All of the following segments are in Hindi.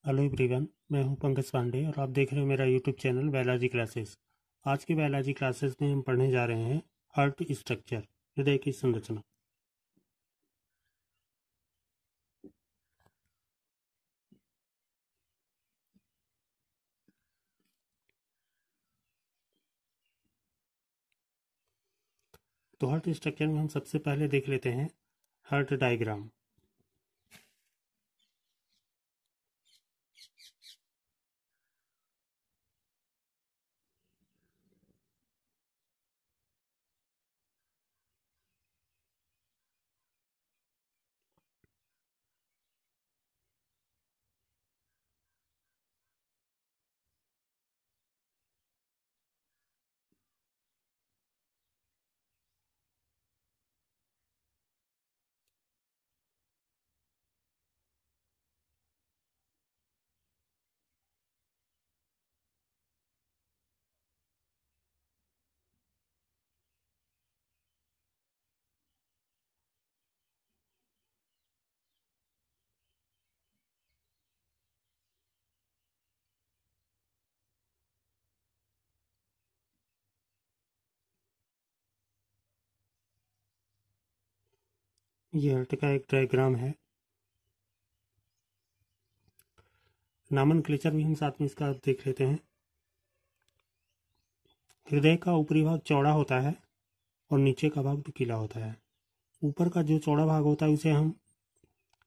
हेलो एवरीवन, मैं हूं पंकज पांडे और आप देख रहे हैं मेरा यूट्यूब चैनल बायोलॉजी क्लासेस। आज की बायोलॉजी क्लासेस में हम पढ़ने जा रहे हैं हार्ट स्ट्रक्चर, हृदय की संरचना। तो हार्ट स्ट्रक्चर में हम सबसे पहले देख लेते हैं हार्ट डायग्राम। ये हार्ट का एक डायग्राम है। नॉमेनक्लेचर भी हम साथ में इसका देख लेते हैं। हृदय का ऊपरी भाग चौड़ा होता है और नीचे का भाग नुकीला होता है। ऊपर का जो चौड़ा भाग होता है उसे हम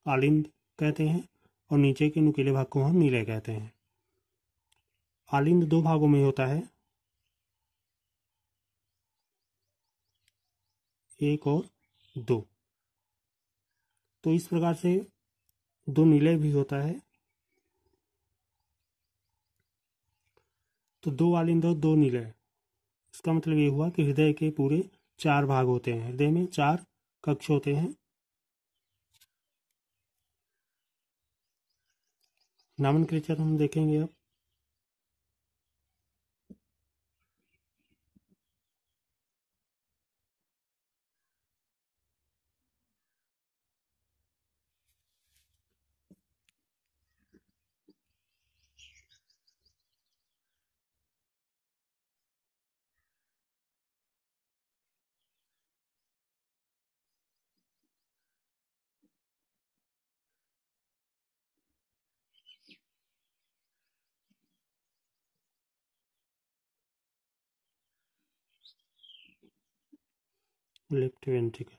आलिंद कहते हैं और नीचे के नुकीले भाग को हम नीले कहते हैं। आलिंद दो भागों में होता है, एक और दो। तो इस प्रकार से दो नीले भी होता है, तो दो आलिंद और दो नीले। इसका मतलब ये हुआ कि हृदय के पूरे चार भाग होते हैं। हृदय में चार कक्ष होते हैं। नॉमेनक्लेचर हम देखेंगे अब। Left ventricle.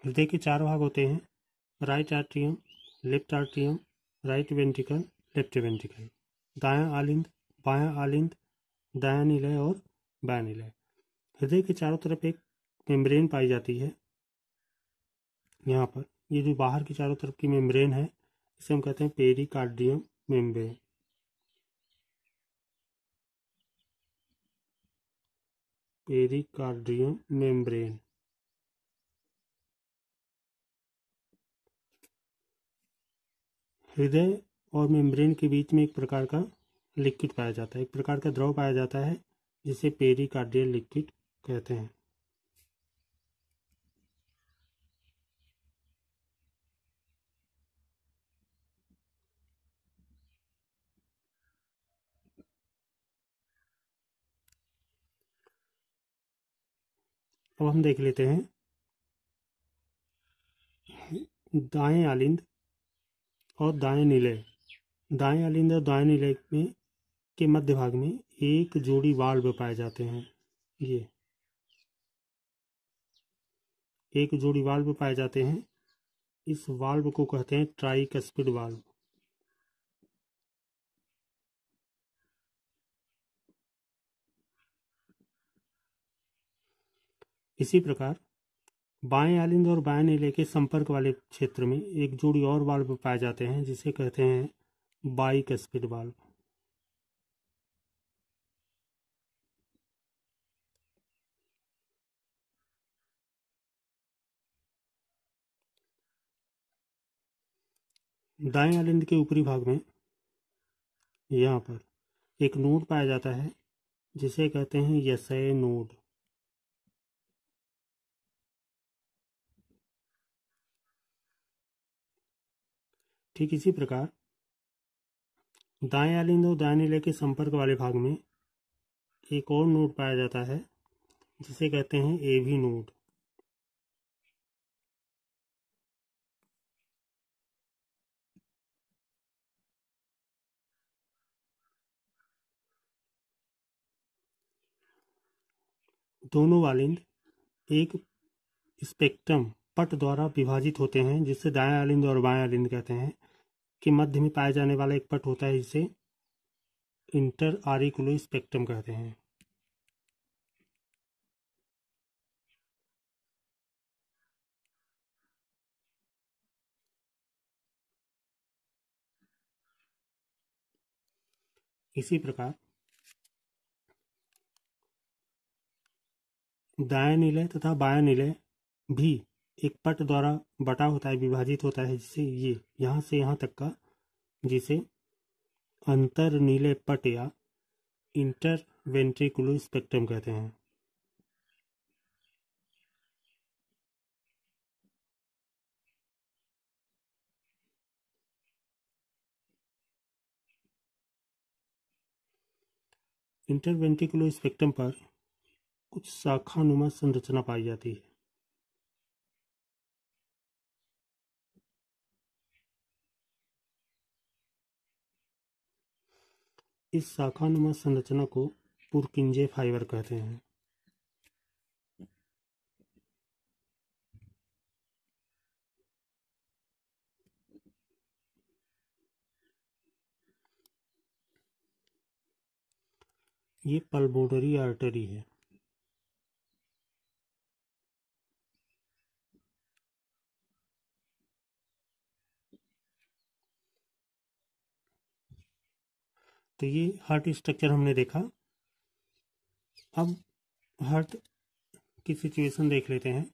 हृदय के चार भाग होते हैं, right atrium, left atrium, right ventricle, left ventricle. दायां आलिंद, बायां आलिंद, दायां निलय और बायां निलय। हृदय के चारों तरफ एक मेम्ब्रेन पाई जाती है। यहाँ पर ये जो बाहर की चारों तरफ की मेम्ब्रेन है, इसे हम कहते हैं पेरिकार्डियम मेम्ब्रेन। Pericardium membrane. हृदय और मेम्ब्रेन के बीच में एक प्रकार का लिक्विड पाया जाता है, एक प्रकार का द्रव पाया जाता है जिसे पेरिकार्डियल लिक्विड कहते हैं। अब हम देख लेते हैं दाएं आलिंद और दाएं निलय। दाएं आलिंद और दाएं निलय में के मध्य भाग में एक जोड़ी वाल्व पाए जाते हैं। ये एक जोड़ी वाल्व पाए जाते हैं। इस वाल्व को कहते हैं ट्राइकस्पिड वाल्व। इसी प्रकार बाएं आलिंद और बाएं नीले के संपर्क वाले क्षेत्र में एक जोड़ी और वाल्व पाए जाते हैं जिसे कहते हैं बाइकस्पिड वाल्व। दाएं आलिंद के ऊपरी भाग में यहाँ पर एक नोड पाया जाता है जिसे कहते हैं यशय नोड। ठीक इसी प्रकार दाएं आलिंद और दाएं नीले के संपर्क वाले भाग में एक और नोड पाया जाता है जिसे कहते हैं एवी नोड। दोनों आलिंद एक स्पेक्ट्रम पट द्वारा विभाजित होते हैं जिससे दाएं आलिंद और बाएं आलिंद कहते हैं कि मध्य में पाया जाने वाला एक पट होता है जिसे इंटर आरिकुलर स्पेक्ट्रम कहते हैं। इसी प्रकार दाएं निलय तथा बाएं निलय भी एक पट द्वारा बटा होता है, विभाजित होता है, जिसे ये यहाँ से यहाँ तक का जिसे अंतर नीले पट या इंटर वेंट्रिकुलर स्पेक्ट्रम कहते हैं। इंटरवेंट्रिकुलर स्पेक्ट्रम पर कुछ शाखानुमा संरचना पाई जाती है। इस शाखानुमा संरचना को पुरकिंजे फाइबर कहते हैं। ये पल्मोनरी आर्टरी है। तो ये हार्ट स्ट्रक्चर हमने देखा। अब हार्ट की सिचुएशन देख लेते हैं।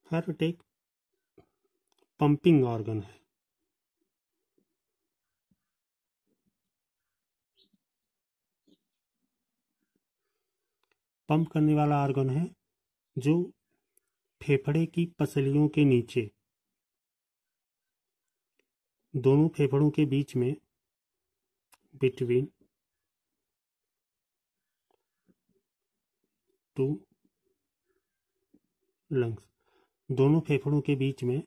हार्ट एक पंपिंग ऑर्गन है। पंप करने वाला ऑर्गन है जो फेफड़े की पसलियों के नीचे दोनों फेफड़ों के बीच में बिटवीन टू लंग्स, दोनों फेफड़ों के बीच में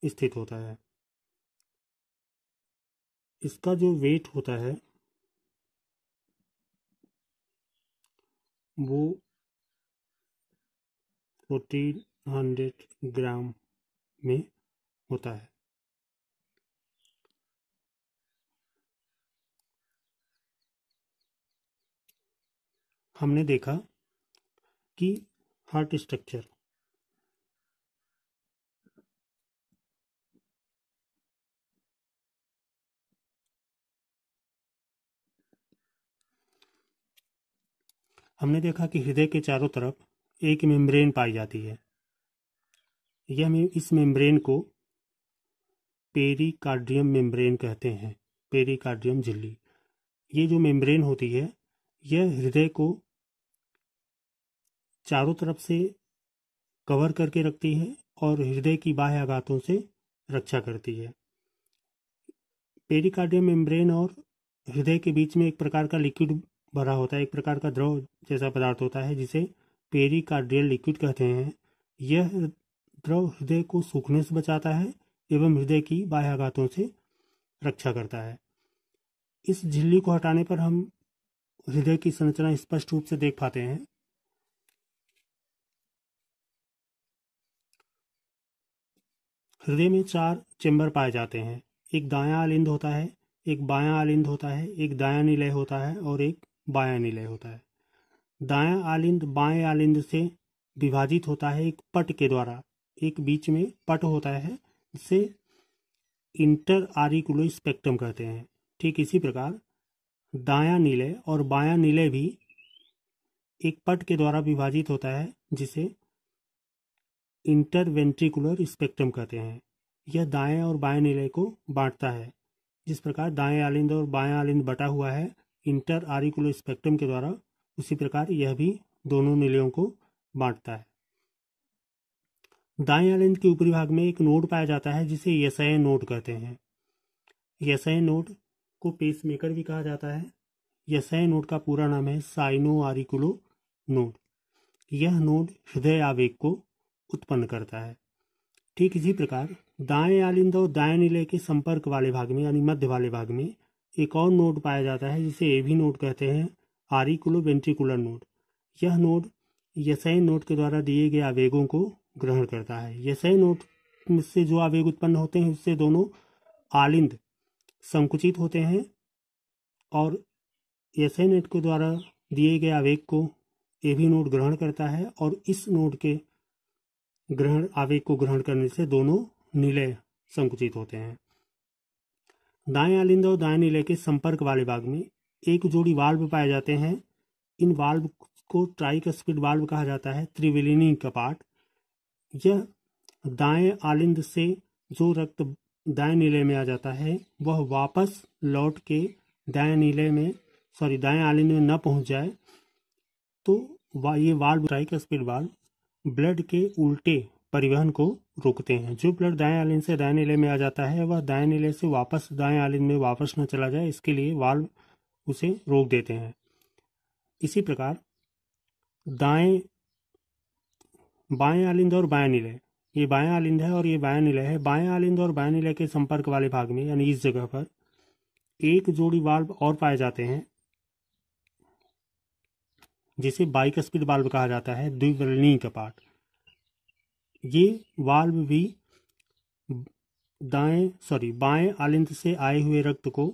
स्थित होता है। इसका जो वेट होता है वो 1400 ग्राम में होता है। हमने देखा कि हार्ट स्ट्रक्चर हमने देखा कि हृदय के चारों तरफ एक मेम्ब्रेन पाई जाती है। इस मेम्ब्रेन को पेरिकार्डियम मेम्ब्रेन कहते हैं, पेरिकार्डियम झिल्ली। ये जो मेम्ब्रेन होती है यह हृदय को चारों तरफ से कवर करके रखती है और हृदय की बाह्य आघातों से रक्षा करती है। पेरिकार्डियम मेम्ब्रेन और हृदय के बीच में एक प्रकार का लिक्विड भरा होता है, एक प्रकार का द्रव जैसा पदार्थ होता है जिसे पेरिकार्डियल लिक्विड कहते हैं। यह द्रव हृदय को सूखने से बचाता है एवं हृदय की बाह्य आघातों से रक्षा करता है। इस झिल्ली को हटाने पर हम हृदय की संरचना स्पष्ट रूप से देख पाते हैं। हृदय में 4 चेंबर पाए जाते हैं। एक दायां आलिंद होता है, एक बायां आलिंद होता है, एक दायां निलय होता है और एक बायां निलय होता है। दायां आलिंद बाएं आलिंद से विभाजित होता है एक पट के द्वारा। एक बीच में पट होता है जिससे इंटर आरिकुलो स्पेक्ट्रम कहते हैं। ठीक इसी प्रकार दायां नीले और बायां नीले भी एक पट के द्वारा विभाजित होता है जिसे इंटरवेंट्रिकुलर स्पेक्ट्रम कहते हैं। यह दाएं और बाएं नीले को बांटता है। जिस प्रकार दाएं आलिंद और बायां आलिंद बटा हुआ है इंटर आरिकुलर स्पेक्ट्रम के द्वारा, उसी प्रकार यह भी दोनों नीलियों को बांटता है। दाएं आलिंद के ऊपरी भाग में एक नोड पाया जाता है जिसे यशय नोड कहते हैं। यशय नोड को पेसमेकर भी कहा जाता है। यशय नोड का पूरा नाम है साइनो आरिकुलो नोड। यह नोड हृदय आवेग को उत्पन्न करता है। ठीक इसी प्रकार दाएं आलिंद और दाएं नीले के संपर्क वाले भाग में यानी मध्य वाले भाग में एक और नोड पाया जाता है जिसे एवी नोड कहते हैं, आरिकुलो वेंट्रिकुलर नोड। यह नोड यशय नोड के द्वारा दिए गए आवेगों को ग्रहण करता है। यशय नोड से जो आवेग उत्पन्न होते हैं उससे दोनों आलिंद संकुचित होते हैं और यशय नोड के द्वारा दिए गए आवेग को एवी नोड ग्रहण करता है और इस नोड के आवेग को ग्रहण करने से दोनों नीले संकुचित होते हैं। दाएं आलिंद और दाएं नीले के संपर्क वाले भाग में एक जोड़ी वाल्व पाए जाते हैं। इन वाल्व को ट्राइकस्पिड वाल्व कहा जाता है, त्रिविलीनी कपाट। यह दाएं आलिंद से जो रक्त दाएं नीले में आ जाता है वह वापस लौट के दाएं आलिंद में न पहुंच जाए, तो ये वाल्व ट्राइकस्पिड वाल्व ब्लड के उल्टे परिवहन को रोकते हैं। जो ब्लड दाएं आलिंद से दाएं नीले में आ जाता है वह दाएं नीले से वापस दाएं आलिंद में वापस न चला जाए, इसके लिए वाल्व उसे रोक देते हैं। इसी प्रकार बाएं आलिंद और बाएं नीले, ये बाएं आलिंद है और ये बाएं नीले है। बाएं आलिंद और बाएं नीले के संपर्क वाले भाग में यानी इस जगह पर एक जोड़ी वाल्व और पाए जाते हैं जिसे बाइकस्पिड वाल्व कहा जाता है, द्विविलीनी कपाट। ये वाल्व भी बाएं आलिंद से आए हुए रक्त को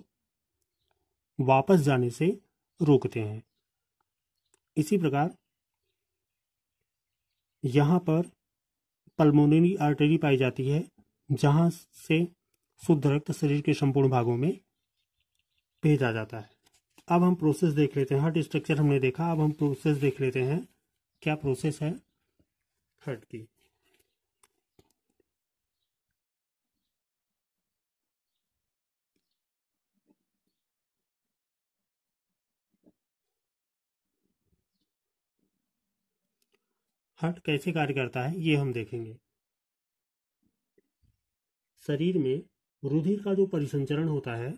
वापस जाने से रोकते हैं। इसी प्रकार यहाँ पर पल्मोनरी आर्टरी पाई जाती है जहाँ से शुद्ध रक्त शरीर के संपूर्ण भागों में भेजा जाता है। अब हम प्रोसेस देख लेते हैं। हार्ट स्ट्रक्चर हमने देखा, अब हम प्रोसेस देख लेते हैं क्या प्रोसेस है हार्ट की। हार्ट कैसे कार्य करता है ये हम देखेंगे। शरीर में रुधिर का जो परिसंचरण होता है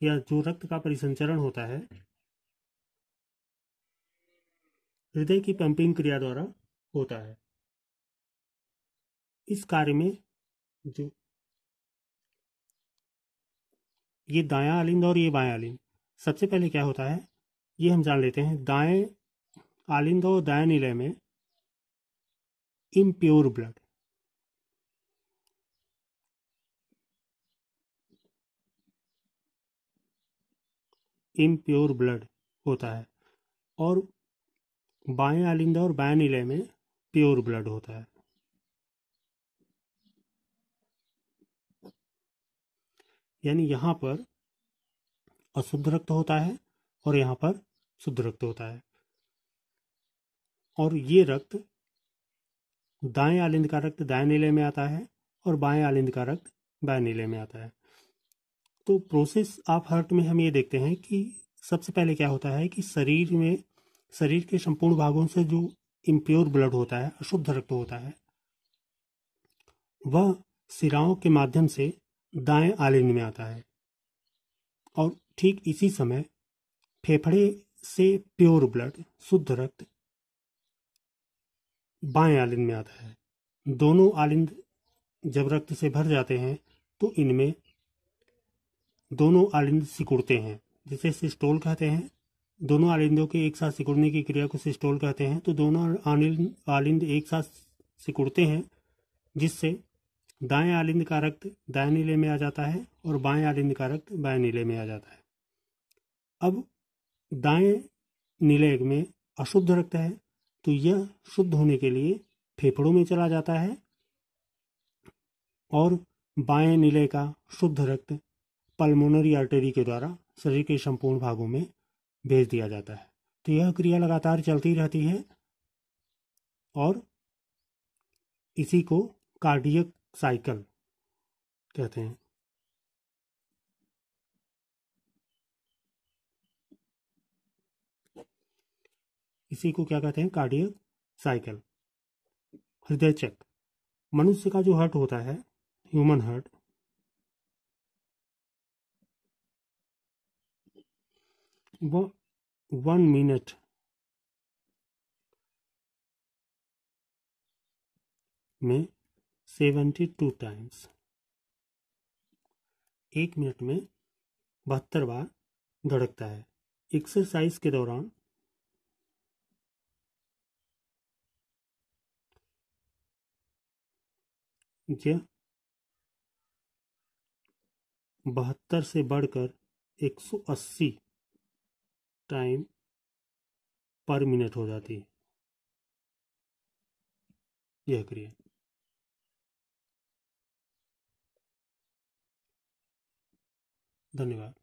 या जो रक्त का परिसंचरण होता है हृदय की पंपिंग क्रिया द्वारा होता है। इस कार्य में जो ये दायां आलिंद और ये बायां आलिंद, सबसे पहले क्या होता है ये हम जान लेते हैं। दाएं आलिंद और दाएं नीले में इम्प्योर ब्लड होता है और बाएं आलिंद और बाएं नीले में प्योर ब्लड होता है। यानी यहाँ पर अशुद्ध रक्त होता है और यहाँ पर शुद्ध रक्त होता है और ये रक्त दाएं आलिंद का रक्त दाएं नीले में आता है और बाएं आलिंद का रक्त बाएं नीले में आता है। तो प्रोसेस ऑफ हार्ट में हम ये देखते हैं कि सबसे पहले क्या होता है कि शरीर के संपूर्ण भागों से जो इम्प्योर ब्लड होता है, अशुद्ध रक्त होता है, वह शिराओं के माध्यम से दाएं आलिंद में आता है और ठीक इसी समय फेफड़े से प्योर ब्लड, शुद्ध रक्त, बाएं आलिंद में आता है। दोनों आलिंद जब रक्त से भर जाते हैं तो इनमें दोनों आलिंद सिकुड़ते हैं, जिसे सिस्टोल कहते हैं। दोनों आलिंदों के एक साथ सिकुड़ने की क्रिया को सिस्टोल कहते हैं। तो दोनों आलिंद एक साथ सिकुड़ते हैं जिससे दाएं आलिंद का रक्त दाएं नीले में आ जाता है और बाएं आलिंद का रक्त बाएं नीले में आ जाता है। अब दाएं नीले में अशुद्ध रक्त है तो यह शुद्ध होने के लिए फेफड़ों में चला जाता है और बाएं नीले का शुद्ध रक्त पल्मोनरी आर्टरी के द्वारा शरीर के संपूर्ण भागों में भेज दिया जाता है। तो यह क्रिया लगातार चलती रहती है और इसी को कार्डियक साइकिल कहते हैं। इसी को क्या कहते हैं? Cardiac cycle. हृदय चक्र। मनुष्य का जो हार्ट होता है, ह्यूमन हार्ट, वो 1 मिनट में 72 टाइम्स, 1 मिनट में 72 बार धड़कता है। एक्सरसाइज के दौरान यह 72 से बढ़कर 180 टाइम पर मिनट हो जाती है यह क्रिया। धन्यवाद।